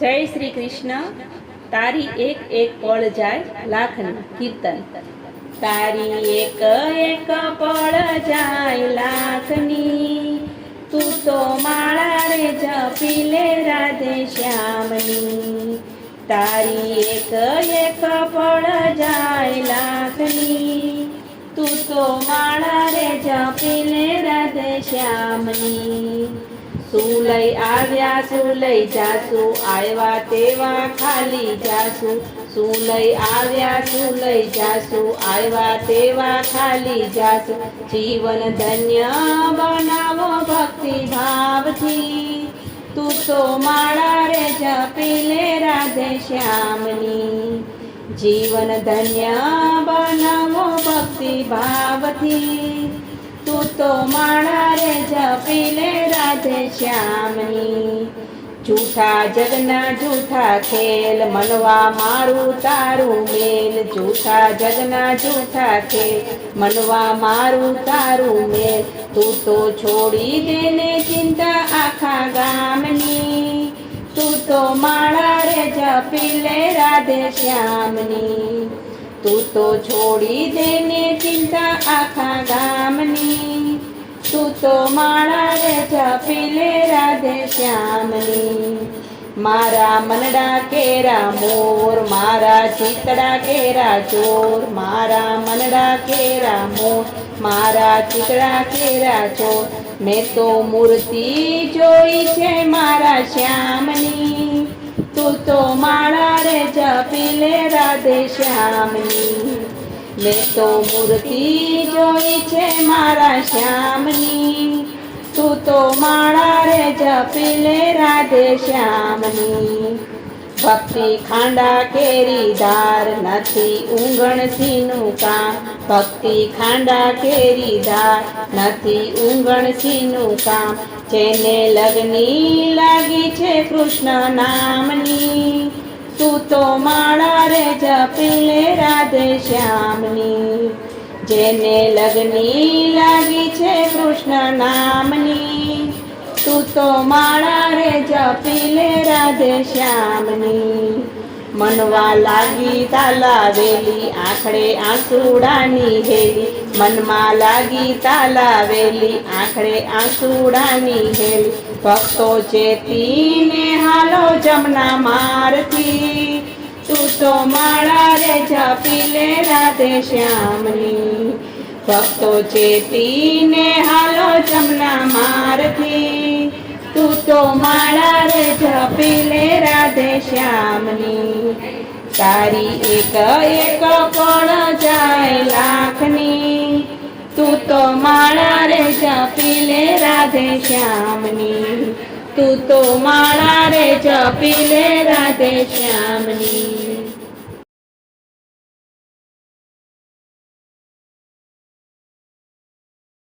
જય શ્રી કૃષ્ણ. તારી એક એક પળ જાય લાખનું કીર્તન. તારી એક એક પળ જાય લાખની, તું તો માળા રે જપી લે રાધે શ્યામની. તારી એક એક પળ જાય લાખની, તું તો માળા રે જપી લે રાધે શ્યામની. શું લઈ આવ્યા શું લઈ જાશું, આવ્યા તેવા ખાલી જાશું. શું લઈ આવ્યા શું લઈ જાશું, આવ્યા તેવા ખાલી જાશું. જીવન ધન્ય બનાવો ભક્તિ ભાવથી, તું તો માળા રે જપી લે રાધે શ્યામની. જીવન ધન્ય બનાવો ભક્તિ ભાવથી, તું તો માળા રે જપી લે રાધે શ્યામની. જૂઠા જગના જૂઠા ખેલ, મનવા મારું તારું મેલ. જૂઠા જગના જૂઠા ખેલ, મનવા મારું તારું મેલ. તું તો છોડી દેને ચિંતા આખા ગામની, તું તો માળા રે જપી લે રાધે શ્યામની. તું તો છોડી દેને ચિંતા આખા ગામની, તું તો માળા રે જપી લે રાધે શ્યામની. મારા મનડા કેરા મોર, મારા ચિતડા કેરા ચોર. મારા મનડા કેરા મોર, મારા ચિતડા કેરા ચોર. મેં તો મૂર્તિ જોઈ છે મારા શ્યામની, તું તો માળા રે જપી લે રાધે શ્યામની. મેં તો મૂર્તિ જોઈ છે મારા શ્યામની, તું તો માળા રે જપી લે રાધે શ્યામની. ભક્તિ ખાંડા કેરી ધાર, નથી ઊંઘણસીનું કામ. ભક્તિ ખાંડા કેરી ધાર, નથી ઊંઘણસીનું કામ. જેને લગની લાગી છે કૃષ્ણ નામની, તું તો માળા રે જપી લે રાધે શ્યામની. જેને લગની લાગી છે કૃષ્ણ નામની, તું તો માળા રે જપી લે રાધે શ્યામની. મનવા લાગી તાલાવેલી, આંખડે આંસુડાની હેલી. મનમાં લાગી તાલાવેલી, આંખડે આંસુડાની હેલી. ભક્તો ચેતીને હાલો જમના મારથી, તું તો માળા રે જપી લે રાધે શ્યામની. ભક્તો ચેતીને હાલો જમના મારથી, તું તો માળા રે જપી લે રાધે શ્યામની. તારી એક એક પળ જાય લાખની, તું તો માળા રે જપી લે રાધે શ્યામની. તું તો માળા રે જપી લે રાધે શ્યામની.